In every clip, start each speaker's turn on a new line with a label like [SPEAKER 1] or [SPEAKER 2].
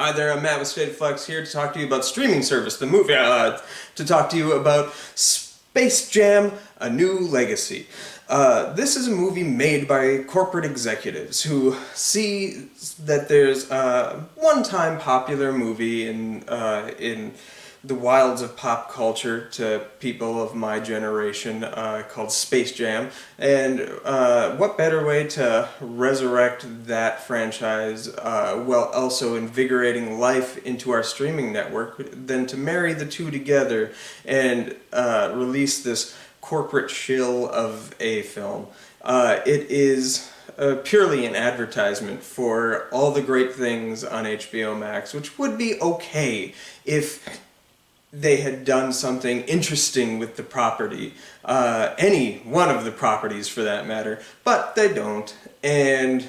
[SPEAKER 1] Hi there, I'm Matt with State of Flex here to talk to you about streaming service, the movie, to talk to you about Space Jam: A New Legacy. This is a movie made by corporate executives who see that there's a one-time popular movie in the wilds of pop culture to people of my generation called Space Jam. And what better way to resurrect that franchise while also invigorating life into our streaming network than to marry the two together and release this corporate shill of a film. It is purely an advertisement for all the great things on HBOMax, which would be okay if they had done something interesting with the property, any one of the properties for that matter, but they don't, and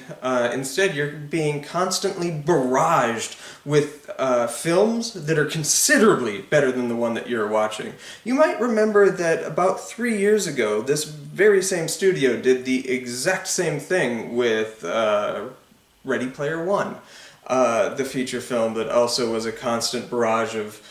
[SPEAKER 1] instead you're being constantly barraged with films that are considerably better than the one that you're watching. You might remember that about 3 years ago, this very same studio did the exact same thing with Ready Player One, the feature film that also was a constant barrage of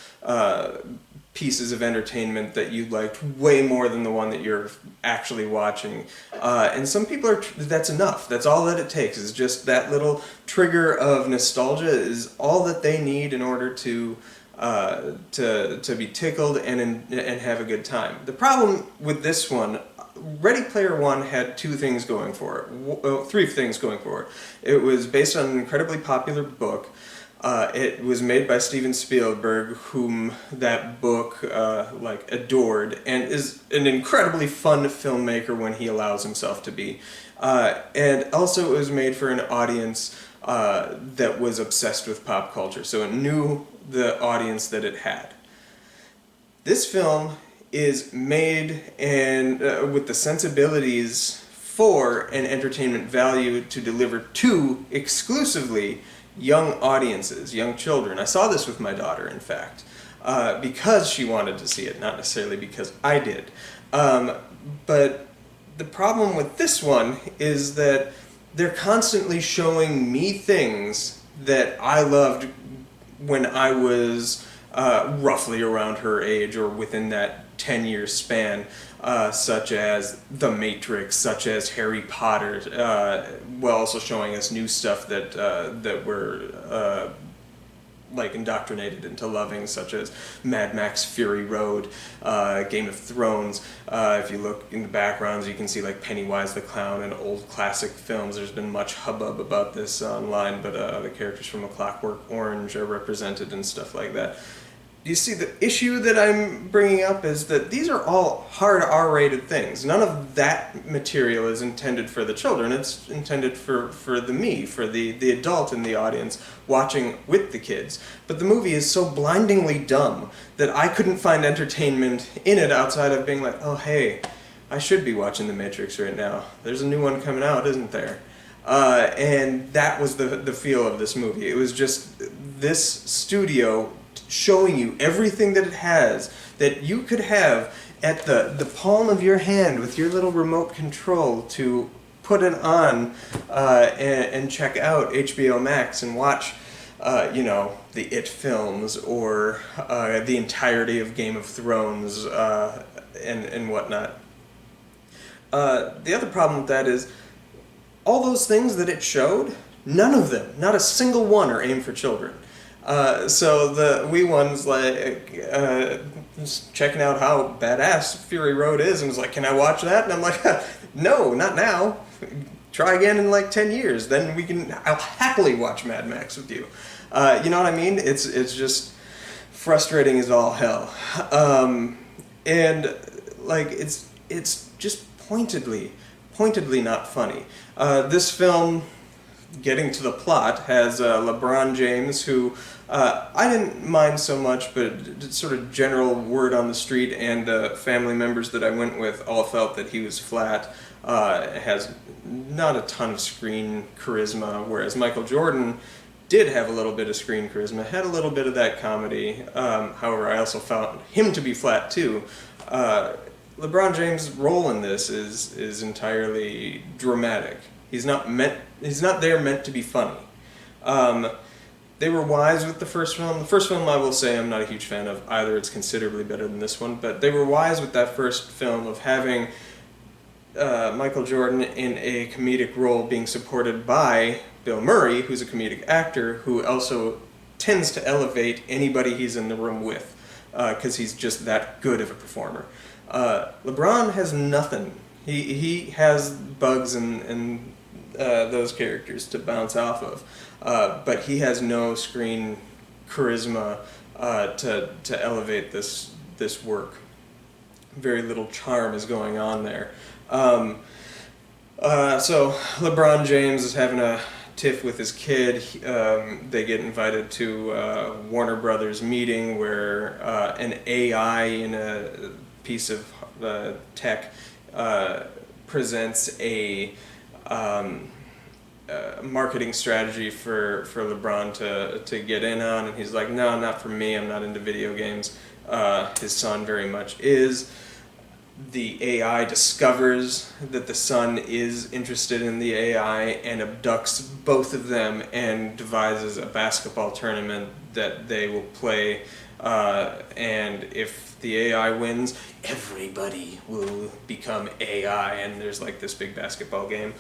[SPEAKER 1] pieces of entertainment that you liked way more than the one that you're actually watching. And some people are, that's enough. That's all that it takes, is just that little trigger of nostalgia is all that they need in order to be tickled and have a good time. The problem with this one, Ready Player One had two things going for it, well, three things going for it. It was based on an incredibly popular book. It was made by Steven Spielberg, whom that book adored, and is an incredibly fun filmmaker when he allows himself to be. And also it was made for an audience that was obsessed with pop culture, so it knew the audience that it had. This film is made and with the sensibilities for an entertainment value to deliver to exclusively young audiences, young children. I saw this with my daughter, in fact, because she wanted to see it, not necessarily because I did. But the problem with this one is that they're constantly showing me things that I loved when I was roughly around her age or within that 10-year span, such as The Matrix, such as Harry Potter, while also showing us new stuff that we're indoctrinated into loving, such as Mad Max Fury Road, Game of Thrones. If you look in the backgrounds, you can see like Pennywise the Clown and old classic films. There's been much hubbub about this online, but the characters from A Clockwork Orange are represented and stuff like that. You see, the issue that I'm bringing up is that these are all hard R-rated things. None of that material is intended for the children. It's intended for the adult in the audience watching with the kids. But the movie is so blindingly dumb that I couldn't find entertainment in it outside of being like, oh hey, I should be watching The Matrix right now. There's a new one coming out, isn't there? And that was the feel of this movie. It was just this studio showing you everything that it has that you could have at the palm of your hand with your little remote control to put it on and check out HBO Max and watch the It films or the entirety of Game of Thrones and whatnot. The other problem with that is all those things that it showed, none of them, not a single one, are aimed for children. So the wee one's just checking out how badass Fury Road is and was like, can I watch that? And I'm like, no, not now. Try again in like 10 years. Then I'll happily watch Mad Max with you. You know what I mean? It's just frustrating as all hell. And like, it's just pointedly not funny. This film, getting to the plot, has LeBron James, who I didn't mind so much, but sort of general word on the street and family members that I went with all felt that he was flat. Has not a ton of screen charisma, whereas Michael Jordan did have a little bit of screen charisma, had a little bit of that comedy. However, I also found him to be flat too. LeBron James' role in this is entirely dramatic. He's not there meant to be funny. they were wise with the first film. The first film, I will say, I'm not a huge fan of either. It's considerably better than this one, but they were wise with that first film of having Michael Jordan in a comedic role being supported by Bill Murray, who's a comedic actor, who also tends to elevate anybody he's in the room with, because he's just that good of a performer. LeBron has nothing. He has Bugs and those characters to bounce off of, but he has no screen charisma to elevate this work. Very little charm is going on there. So LeBron James is having a tiff with his kid. They get invited to Warner Brothers meeting where an AI in a piece of tech presents a marketing strategy for LeBron to get in on, and he's like, no, not for me, I'm not into video games. His son very much is. The AI discovers that the son is interested in the AI and abducts both of them and devises a basketball tournament that they will play, and if the AI wins, everybody will become AI, and there's like this big basketball game.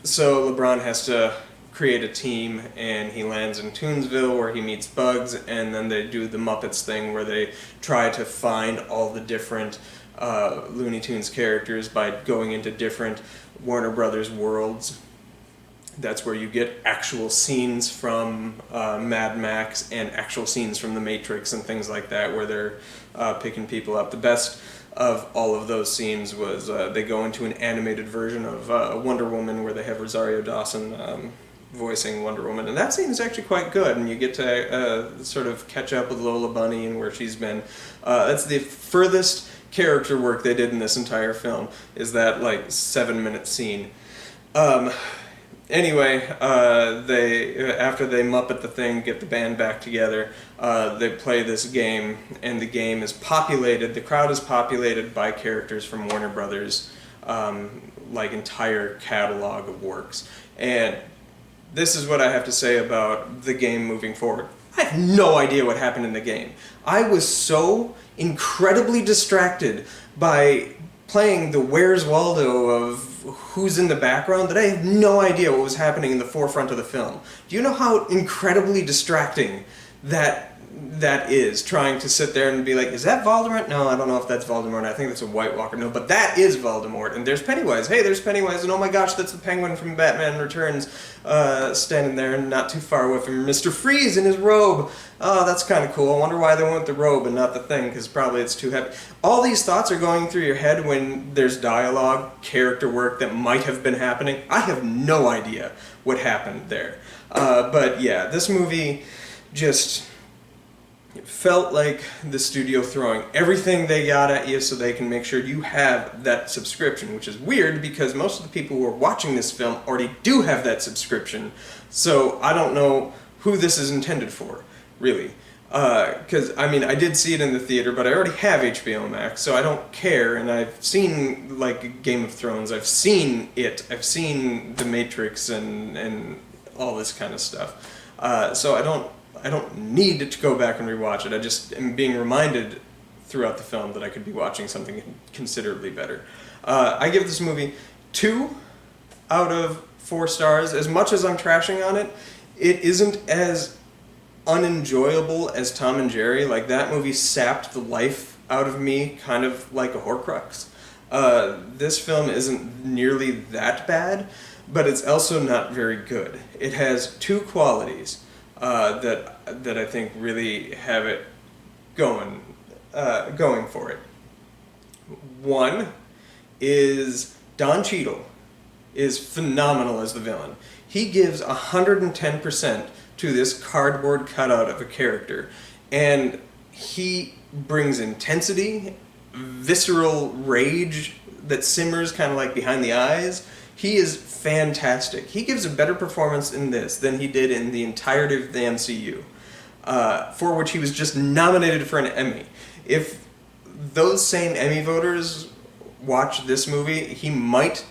[SPEAKER 1] So LeBron has to create a team, and he lands in Toonsville where he meets Bugs, and then they do the Muppets thing where they try to find all the different Looney Tunes characters by going into different Warner Brothers worlds. That's where you get actual scenes from Mad Max and actual scenes from The Matrix and things like that, where they're picking people up. The best of all of those scenes was they go into an animated version of Wonder Woman where they have Rosario Dawson voicing Wonder Woman, and that scene is actually quite good, and you get to sort of catch up with Lola Bunny and where she's been. That's the furthest character work they did in this entire film, is that like 7-minute scene. Anyway, they after they Muppet the thing, get the band back together, they play this game, and the game is populated, the crowd is populated by characters from Warner Brothers, like entire catalog of works. And this is what I have to say about the game moving forward. I have no idea what happened in the game. I was so incredibly distracted by playing the Where's Waldo of who's in the background that I have no idea what was happening in the forefront of the film. Do you know how incredibly distracting that is, trying to sit there and be like, is that Voldemort? No, I don't know if that's Voldemort. I think that's a White Walker. No, but that is Voldemort. And there's Pennywise. Hey, there's Pennywise. And oh my gosh, that's the Penguin from Batman Returns standing there and not too far away from Mr. Freeze in his robe. Oh, that's kind of cool. I wonder why they went with the robe and not the thing, because probably it's too heavy. All these thoughts are going through your head when there's dialogue, character work that might have been happening. I have no idea what happened there. But yeah, this movie just felt like the studio throwing everything they got at you so they can make sure you have that subscription, which is weird because most of the people who are watching this film already do have that subscription. So I don't know who this is intended for, really. Because, I mean, I did see it in the theater, but I already have HBOMax, so I don't care, and I've seen, like, Game of Thrones, I've seen it, I've seen The Matrix and all this kind of stuff. So I don't need to go back and rewatch it. I just am being reminded throughout the film that I could be watching something considerably better. I give this movie 2 out of 4 stars. As much as I'm trashing on it, it isn't as unenjoyable as Tom and Jerry. Like, that movie sapped the life out of me, kind of like a Horcrux. This film isn't nearly that bad, but it's also not very good. It has 2 qualities that I think really have it going for it. One is Don Cheadle is phenomenal as the villain. He gives 110% to this cardboard cutout of a character, and he brings intensity, visceral rage that simmers kind of like behind the eyes. He is fantastic. He gives a better performance in this than he did in the entirety of the MCU, for which he was just nominated for an Emmy. If those same Emmy voters watch this movie, he might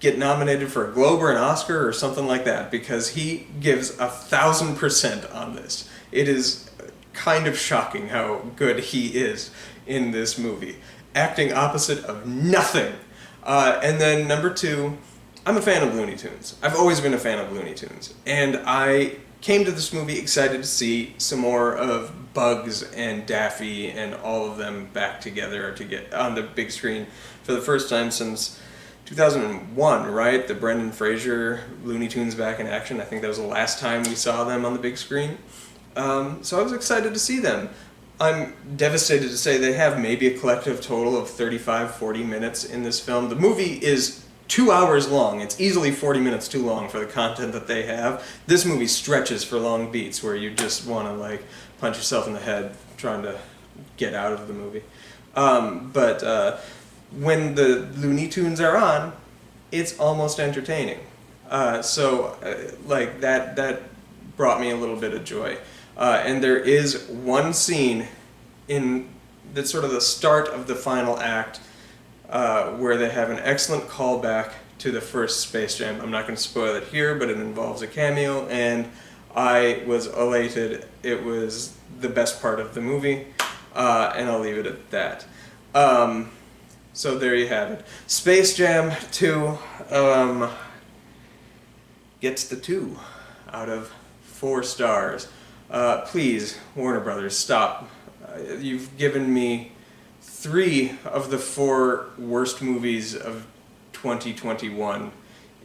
[SPEAKER 1] get nominated for a Globe or an Oscar or something like that, because he gives 1,000% on this. It is kind of shocking how good he is in this movie, acting opposite of nothing. And then number two, I'm a fan of Looney Tunes. I've always been a fan of Looney Tunes, and I came to this movie excited to see some more of Bugs and Daffy and all of them back together to get on the big screen for the first time since 2001, right? The Brendan Fraser Looney Tunes back in action. I think that was the last time we saw them on the big screen. So I was excited to see them. I'm devastated to say they have maybe a collective total of 35-40 minutes in this film. The movie is 2 hours long. It's easily 40 minutes too long for the content that they have. This movie stretches for long beats where you just want to like punch yourself in the head trying to get out of the movie. But when the Looney Tunes are on, it's almost entertaining. Like that brought me a little bit of joy. And there is one scene in that's sort of the start of the final act where they have an excellent callback to the first Space Jam. I'm not going to spoil it here, but it involves a cameo, and I was elated. It was the best part of the movie, and I'll leave it at that. So there you have it. Space Jam 2 gets the 2 out of 4 stars. Please, Warner Brothers, stop. You've given me 3 of the 4 worst movies of 2021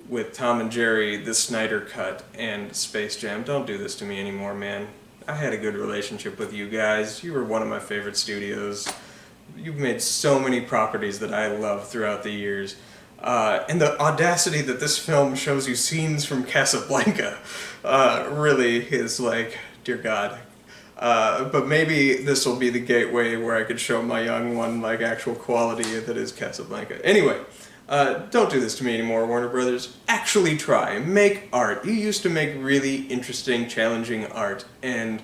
[SPEAKER 1] with Tom and Jerry, The Snyder Cut, and Space Jam. Don't do this to me anymore, man. I had a good relationship with you guys. You were one of my favorite studios. You've made so many properties that I love throughout the years. And the audacity that this film shows you scenes from Casablanca really is like, dear God. But maybe this will be the gateway where I could show my young one like actual quality that is Casablanca. Anyway, don't do this to me anymore, Warner Brothers. Actually try. Make art. You used to make really interesting, challenging art, and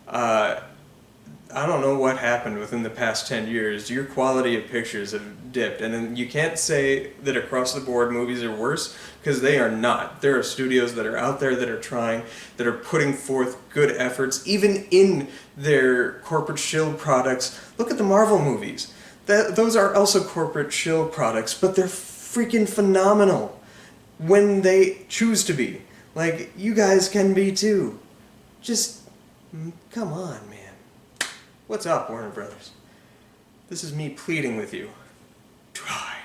[SPEAKER 1] I don't know what happened within the past 10 years. Your quality of pictures have dipped, and then you can't say that across-the-board movies are worse, because they are not. There are studios that are out there that are trying, that are putting forth good efforts, even in their corporate shill products. Look at the Marvel movies. Those are also corporate shill products, but they're freaking phenomenal when they choose to be. Like, you guys can be too. Just, come on, man. What's up, Warner Brothers? This is me pleading with you. Try.